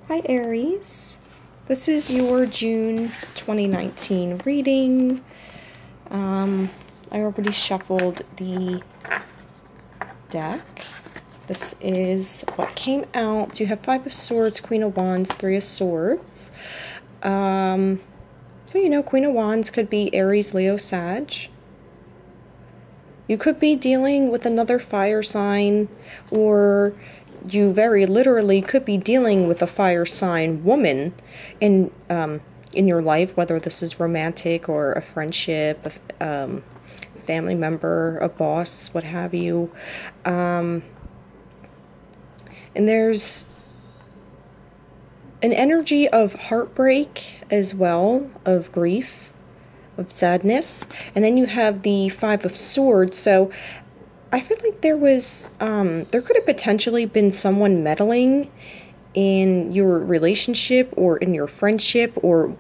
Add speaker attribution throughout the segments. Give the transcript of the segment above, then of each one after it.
Speaker 1: Hi Aries, this is your June 2019 reading. I already shuffled the deck. This is what came out. You have Five of Swords, Queen of Wands, Three of Swords. So you know, Queen of Wands could be Aries, Leo, Sag. You could be dealing with another fire sign, or you very literally could be dealing with a fire sign woman in your life, whether this is romantic or a friendship, a family member, a boss, what have you. And there's an energy of heartbreak as well, of grief, of sadness. And then you have the Five of Swords. So I feel like there could have potentially been someone meddling in your relationship or in your friendship or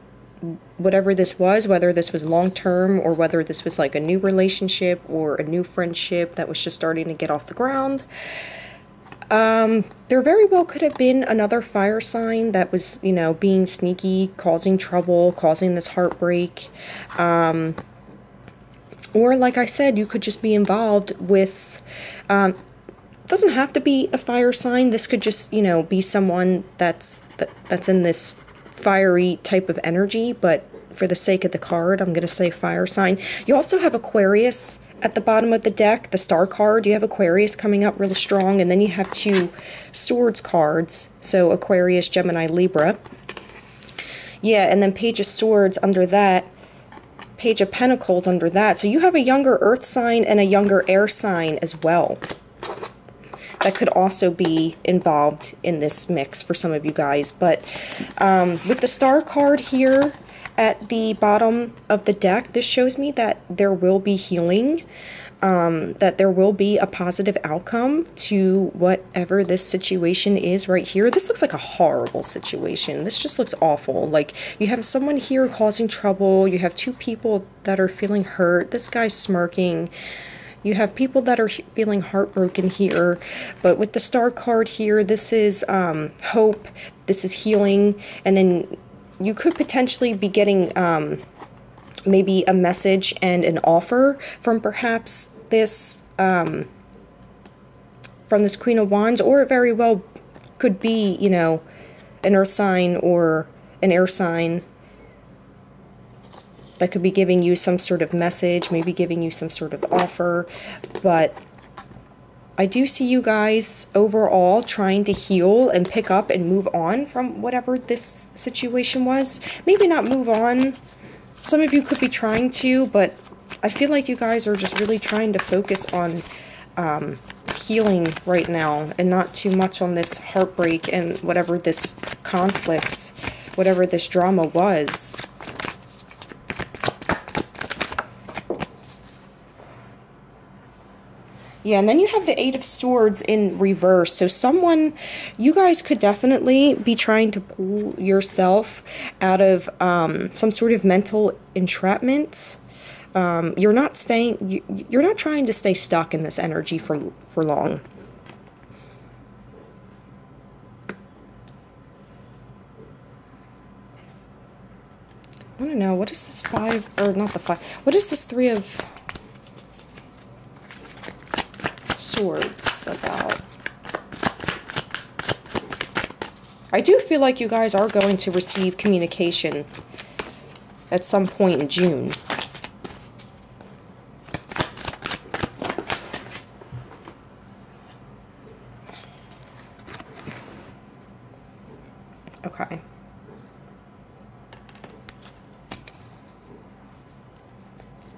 Speaker 1: whatever this was, whether this was long-term or whether this was like a new relationship or a new friendship that was just starting to get off the ground. There very well could have been another fire sign that was, you know, being sneaky, causing trouble, causing this heartbreak. Or like I said, you could just be involved with, doesn't have to be a fire sign. This could just, you know, be someone that's in this fiery type of energy, but for the sake of the card, I'm going to say fire sign. You also have Aquarius at the bottom of the deck, the star card. You have Aquarius coming up really strong, and then you have two swords cards, so Aquarius, Gemini, Libra. Yeah, and then Page of Swords under that, Page of Pentacles under that. So you have a younger earth sign and a younger air sign as well that could also be involved in this mix for some of you guys. But with the star card here at the bottom of the deck, this shows me that there will be healing, that there will be a positive outcome to whatever this situation is right here. This looks like a horrible situation. This just looks awful. Like, you have someone here causing trouble. You have two people that are feeling hurt. This guy's smirking. You have people that are feeling heartbroken here. But with the star card here, this is hope. This is healing. And then you could potentially be getting maybe a message and an offer from perhaps this, from this Queen of Wands, or it very well could be, you know, an earth sign or an air sign that could be giving you some sort of message, maybe giving you some sort of offer. But I do see you guys overall trying to heal and pick up and move on from whatever this situation was. Maybe not move on. Some of you could be trying to, but I feel like you guys are just really trying to focus on healing right now and not too much on this heartbreak and whatever this conflict, whatever this drama was. Yeah, and then you have the Eight of Swords in reverse. So you guys could definitely be trying to pull yourself out of some sort of mental entrapment. You're not trying to stay stuck in this energy for long. I don't know, what is this what is this Three of Swords about? I do feel like you guys are going to receive communication at some point in June. Okay.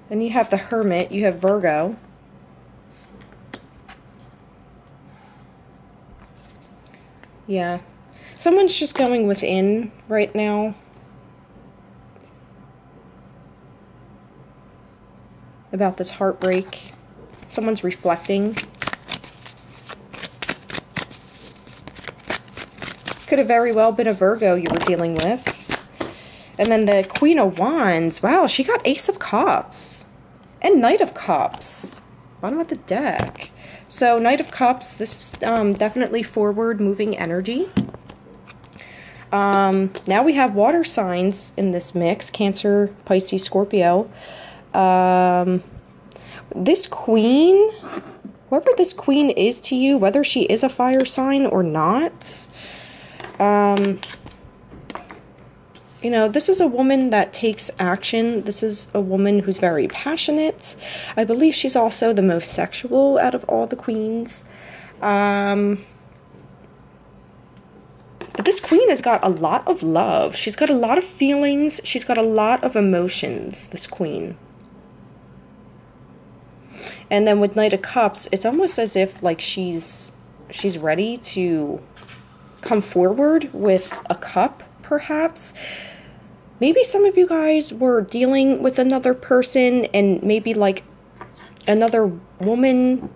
Speaker 1: Then you have the Hermit, you have Virgo. Yeah, someone's just going within right now. About this heartbreak. Someone's reflecting. Could have very well been a Virgo you were dealing with. And then the Queen of Wands. Wow, she got Ace of Cups. And Knight of Cups. Bottom of the deck. So Knight of Cups, this is definitely forward moving energy. Now we have water signs in this mix: Cancer, Pisces, Scorpio. This queen, whoever this queen is to you, whether she is a fire sign or not, you know, this is a woman that takes action. This is a woman who's very passionate. I believe she's also the most sexual out of all the queens. But this queen has got a lot of love. She's got a lot of feelings. She's got a lot of emotions, this queen. And then with Knight of Cups, it's almost as if like she's ready to come forward with a cup, perhaps. Maybe some of you guys were dealing with another person, and maybe like another woman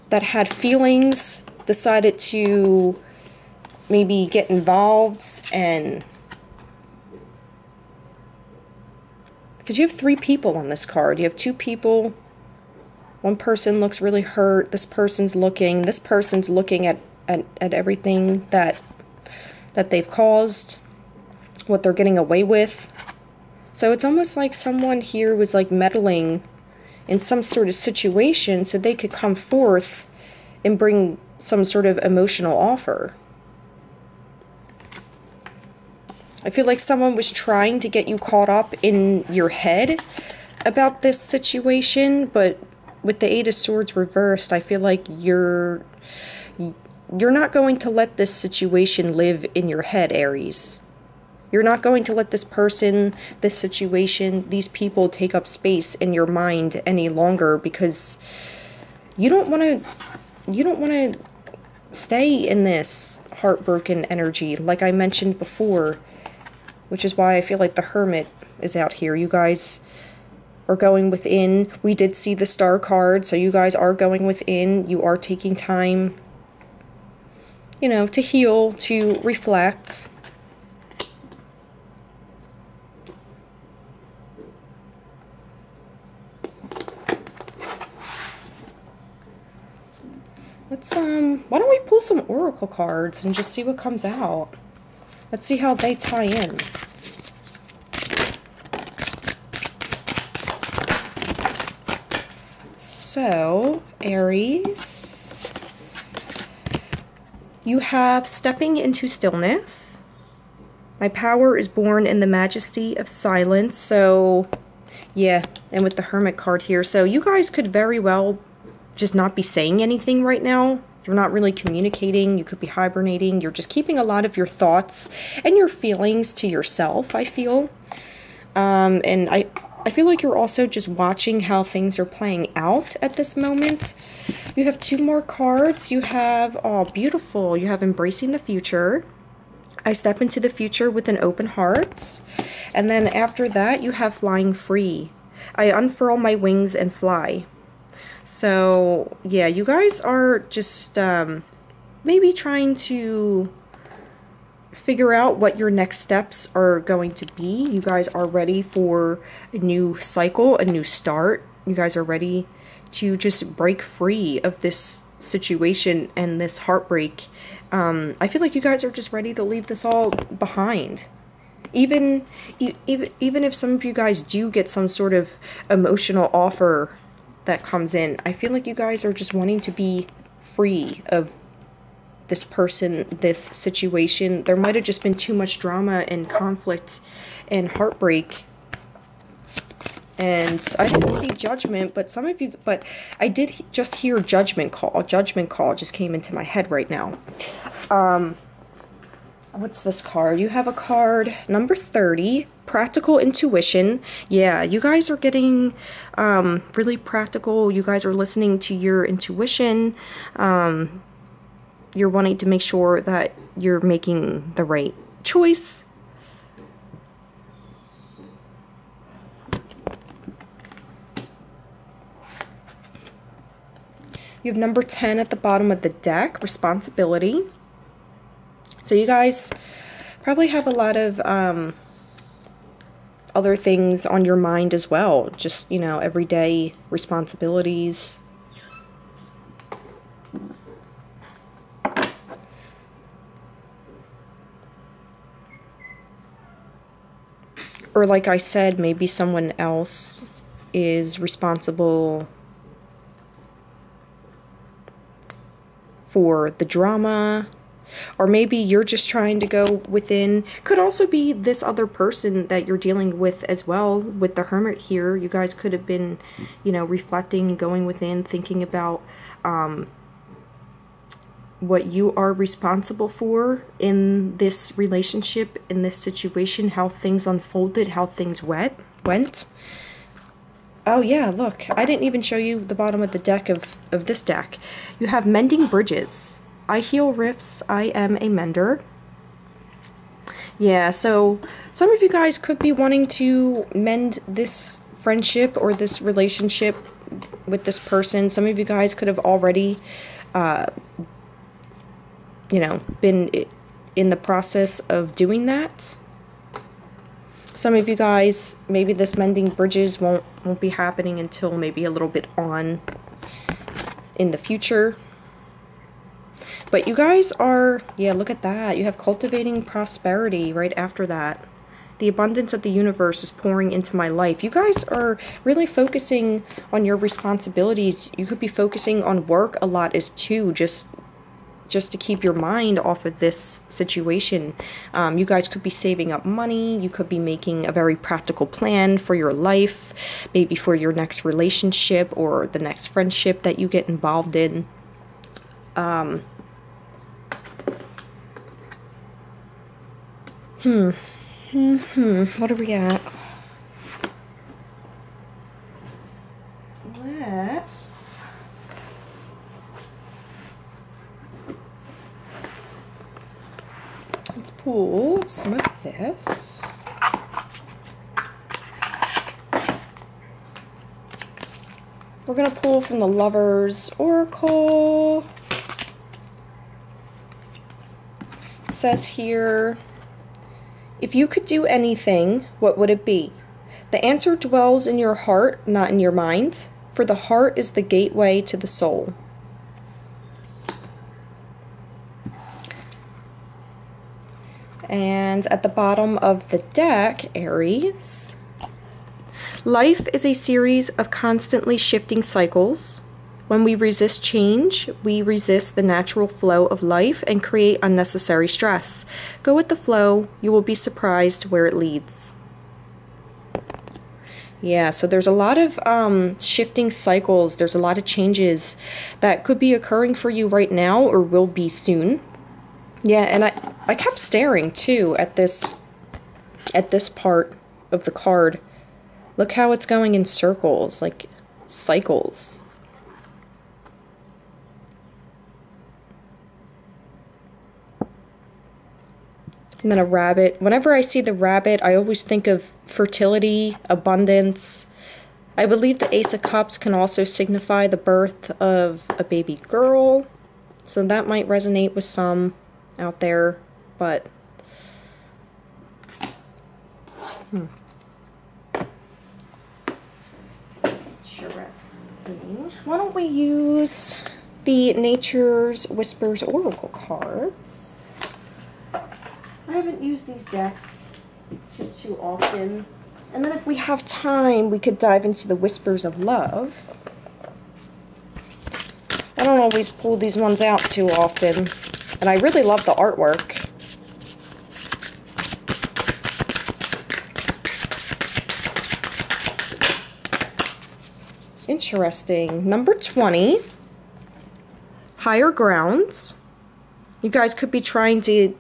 Speaker 1: that had feelings decided to maybe get involved, and because you have 3 people on this card. You have 2 people. One person looks really hurt. This person's looking at everything that they've caused, what they're getting away with. So it's almost like someone here was like meddling in some sort of situation so they could come forth and bring some sort of emotional offer. I feel like someone was trying to get you caught up in your head about this situation, but with the 8 of Swords reversed, I feel like you're not going to let this situation live in your head, Aries. You're not going to let this person, this situation, these people take up space in your mind any longer, because you don't want to stay in this heartbroken energy, like I mentioned before, which is why I feel like the Hermit is out here. You guys are going within. We did see the Star card, so you guys are going within. You are taking time, you know, to heal, to reflect. Let's, why don't we pull some oracle cards and just see what comes out? Let's see how they tie in. So, Aries, you have stepping into stillness. My power is born in the majesty of silence. So, yeah, and with the Hermit card here. So you guys could very well just not be saying anything right now. You're not really communicating. You could be hibernating. You're just keeping a lot of your thoughts and your feelings to yourself, I feel. And I feel like you're also just watching how things are playing out at this moment. You have 2 more cards. You have, oh, beautiful. You have Embracing the Future. I step into the future with an open heart. And then after that, you have Flying Free. I unfurl my wings and fly. So, yeah, you guys are just maybe trying to figure out what your next steps are going to be. You guys are ready for a new cycle, a new start. You guys are ready to just break free of this situation and this heartbreak. I feel like you guys are just ready to leave this all behind. Even if some of you guys do get some sort of emotional offer that comes in, I feel like you guys are just wanting to be free of this person, this situation. There might have just been too much drama and conflict and heartbreak. And I didn't see Judgment, but I did just hear Judgment Call. Judgment Call just came into my head right now. What's this card? You have a card, number 30, Practical Intuition. Yeah, you guys are getting really practical. You guys are listening to your intuition. You're wanting to make sure that you're making the right choice. You have number 10 at the bottom of the deck, Responsibility. So you guys probably have a lot of other things on your mind as well. Just, you know, everyday responsibilities. Or like I said, maybe someone else is responsible for the drama. Or maybe you're just trying to go within. Could also be this other person that you're dealing with as well. With the Hermit here, you guys could have been, you know, reflecting, going within, thinking about what you are responsible for in this relationship, in this situation, how things unfolded, how things went. Oh yeah, look, I didn't even show you the bottom of the deck of this deck. You have Mending Bridges. I heal rifts, I am a mender. Yeah, so some of you guys could be wanting to mend this friendship or this relationship with this person. Some of you guys could have already, you know, been in the process of doing that. Some of you guys, maybe this mending bridges won't be happening until maybe a little bit on in the future. But you guys are, yeah, look at that. You have cultivating prosperity right after that. The abundance of the universe is pouring into my life. You guys are really focusing on your responsibilities. You could be focusing on work a lot as too, just to keep your mind off of this situation. You guys could be saving up money. You could be making a very practical plan for your life, maybe for your next relationship or the next friendship that you get involved in. What are we at? Let's pull some of this. We're gonna pull from the Lovers Oracle. It says here, if you could do anything, what would it be? The answer dwells in your heart, not in your mind, for the heart is the gateway to the soul. And at the bottom of the deck, Aries, life is a series of constantly shifting cycles. When we resist change, we resist the natural flow of life and create unnecessary stress. Go with the flow, you will be surprised where it leads. Yeah, so there's a lot of shifting cycles. There's a lot of changes that could be occurring for you right now or will be soon. Yeah, and I kept staring too at this part of the card. Look how it's going in circles, like cycles. And then a rabbit. Whenever I see the rabbit, I always think of fertility, abundance. I believe the Ace of Cups can also signify the birth of a baby girl. So that might resonate with some out there, but interesting. Why don't we use the Nature's Whispers Oracle cards? I haven't used these decks too often. And then if we have time, we could dive into the Whispers of Love. I don't always pull these ones out too often. And I really love the artwork. Interesting. Number 20. Higher grounds. You guys could be trying to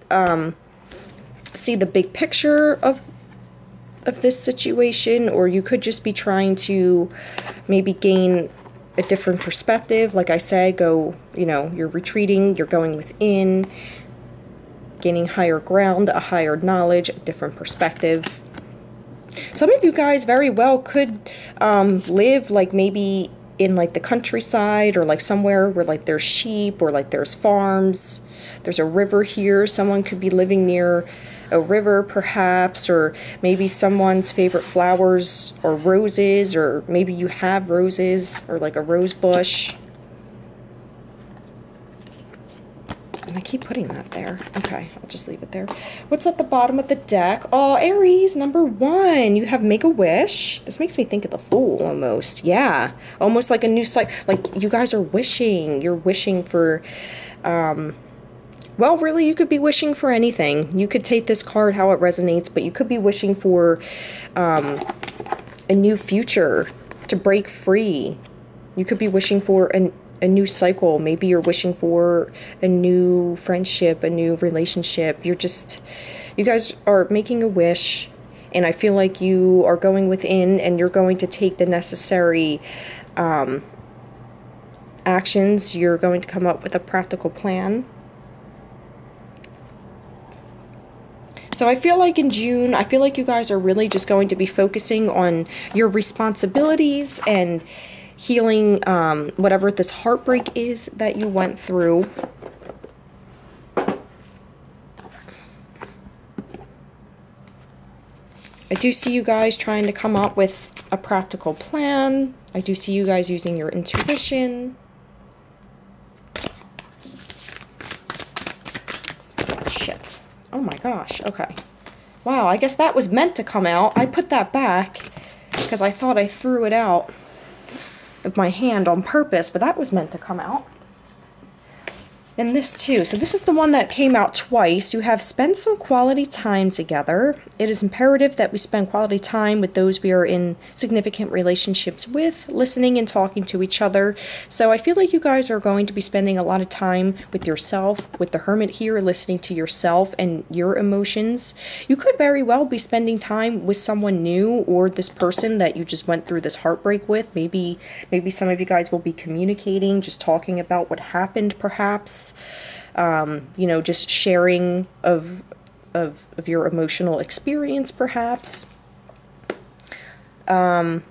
Speaker 1: see the big picture of this situation, or you could just be trying to maybe gain a different perspective. Like I said, go, you know, you're retreating, you're going within, gaining higher ground, a higher knowledge, a different perspective. Some of you guys very well could live like maybe in like the countryside, or like somewhere where like there's sheep, or like there's farms. There's a river here. Someone could be living near a river perhaps, or maybe someone's favorite flowers or roses, or maybe you have roses or like a rose bush. And I keep putting that there. Okay, I'll just leave it there. What's at the bottom of the deck? Oh, Aries, number 1. You have make a wish. This makes me think of the Fool almost. Yeah, almost like a new cycle. Like you guys are wishing. You're wishing for, well, really, you could be wishing for anything. You could take this card how it resonates, but you could be wishing for a new future, to break free. You could be wishing for a new cycle. Maybe you're wishing for a new friendship, a new relationship. You guys are making a wish, and I feel like you are going within and you're going to take the necessary actions. You're going to come up with a practical plan. So I feel like in June, I feel like you guys are really just going to be focusing on your responsibilities and healing whatever this heartbreak is that you went through. I do see you guys trying to come up with a practical plan. I do see you guys using your intuition. Shit. Oh my gosh. Okay. Wow, I guess that was meant to come out. I put that back because I thought I threw it out of my hand on purpose, but that was meant to come out. And this too. So this is the one that came out twice. You have spent some quality time together. It is imperative that we spend quality time with those we are in significant relationships with, listening and talking to each other. So I feel like you guys are going to be spending a lot of time with yourself, with the Hermit here, listening to yourself and your emotions. You could very well be spending time with someone new, or this person that you just went through this heartbreak with. Maybe some of you guys will be communicating, just talking about what happened perhaps. You know, just sharing of your emotional experience perhaps. And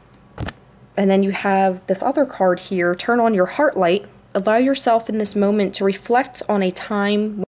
Speaker 1: then you have this other card here, turn on your heart light. Allow yourself in this moment to reflect on a time